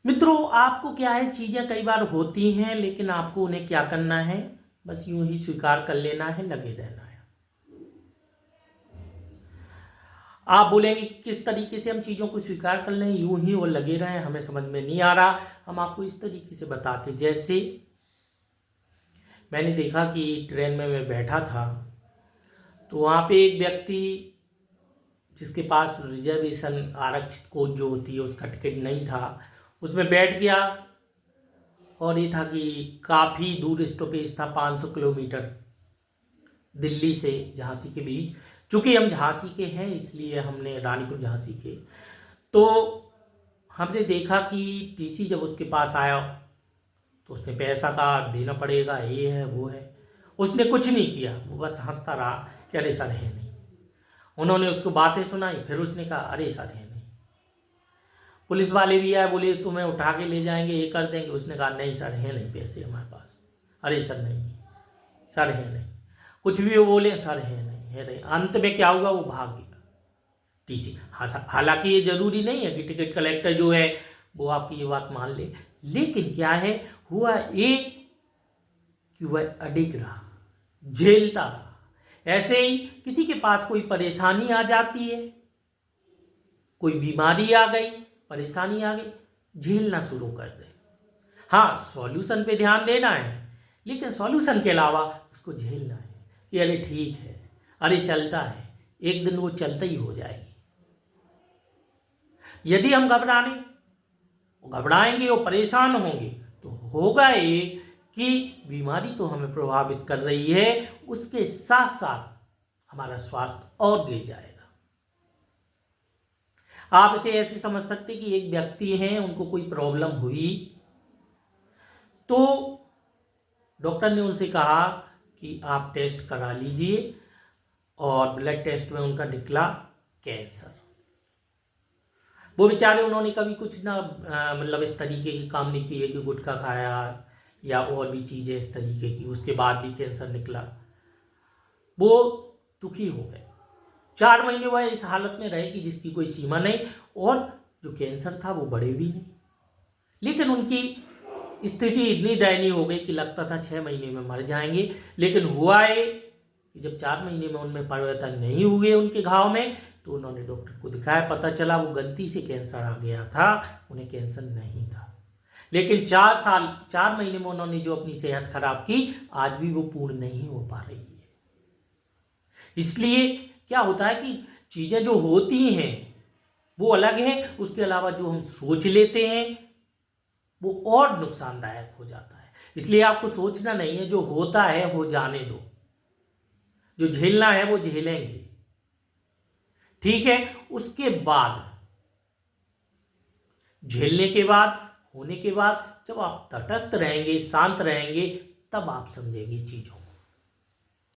मित्रों, आपको क्या है, चीज़ें कई बार होती हैं लेकिन आपको उन्हें क्या करना है, बस यूं ही स्वीकार कर लेना है, लगे रहना है। आप बोलेंगे कि किस तरीके से हम चीज़ों को स्वीकार कर लें, यूं ही और लगे रहें, हमें समझ में नहीं आ रहा। हम आपको इस तरीके से बताते, जैसे मैंने देखा कि ट्रेन में मैं बैठा था तो वहाँ पे एक व्यक्ति जिसके पास रिजर्वेशन आरक्षित कोच जो होती है उसका टिकट नहीं था, उसमें बैठ गया। और ये था कि काफ़ी दूर स्टॉपेज था, 500 किलोमीटर दिल्ली से झांसी के बीच। चूँकि हम झांसी के हैं इसलिए हमने रानीपुर झांसी के, तो हमने देखा कि टीसी जब उसके पास आया तो उसने पैसा का देना पड़ेगा, ये है वो है, उसने कुछ नहीं किया, वो बस हंसता रहा कि अरे सर है नहीं। उन्होंने उसको बातें सुनाई, फिर उसने कहा अरे सर है नहीं। पुलिस वाले भी आए, बोले तुम्हें उठा के ले जाएंगे, ये कर देंगे। उसने कहा नहीं सर है नहीं पैसे हमारे पास, अरे सर नहीं, सर है नहीं। कुछ भी वो बोले सर है नहीं, है नहीं। अंत में क्या हुआ, वो भाग गया टीसी। हालांकि ये जरूरी नहीं है कि टिकट कलेक्टर जो है वो आपकी ये बात मान ले, लेकिन क्या है, हुआ ये कि वह अडिग रहा, झेलता रहा। ऐसे ही किसी के पास कोई परेशानी आ जाती है, कोई बीमारी आ गई, परेशानी आ गई, झेलना शुरू कर दे। हाँ, सॉल्यूशन पे ध्यान देना है, लेकिन सॉल्यूशन के अलावा उसको झेलना है कि अरे ठीक है, अरे चलता है, एक दिन वो चलता ही हो जाएगी। यदि हम घबराएंगे और परेशान होंगे तो होगा ये कि बीमारी तो हमें प्रभावित कर रही है, उसके साथ साथ हमारा स्वास्थ्य और गिर जाएगा। आप इसे ऐसे समझ सकते कि एक व्यक्ति हैं, उनको कोई प्रॉब्लम हुई तो डॉक्टर ने उनसे कहा कि आप टेस्ट करा लीजिए, और ब्लड टेस्ट में उनका निकला कैंसर। वो बेचारे, उन्होंने कभी कुछ ना मतलब इस तरीके के काम नहीं किए कि गुटखा खाया या और भी चीज़ें इस तरीके की, उसके बाद भी कैंसर निकला। वो दुखी हो गए। 4 महीने वह इस हालत में रहे कि जिसकी कोई सीमा नहीं, और जो कैंसर था वो बढ़े भी नहीं। लेकिन उनकी स्थिति इतनी दयनीय हो गई कि लगता था 6 महीने में मर जाएंगे। लेकिन हुआ ये कि जब 4 महीने में उनमें परिवर्तन नहीं हुए उनके घाव में, तो उन्होंने डॉक्टर को दिखाया, पता चला वो गलती से कैंसर आ गया था, उन्हें कैंसर नहीं था। लेकिन 4 महीने में उन्होंने जो अपनी सेहत खराब की, आज भी वो पूर्ण नहीं हो पा रही है। इसलिए क्या होता है कि चीज़ें जो होती हैं वो अलग है, उसके अलावा जो हम सोच लेते हैं वो और नुकसानदायक हो जाता है। इसलिए आपको सोचना नहीं है, जो होता है हो जाने दो, जो झेलना है वो झेलेंगे, ठीक है। उसके बाद, झेलने के बाद, होने के बाद, जब आप तटस्थ रहेंगे, शांत रहेंगे, तब आप समझेंगे चीजों को।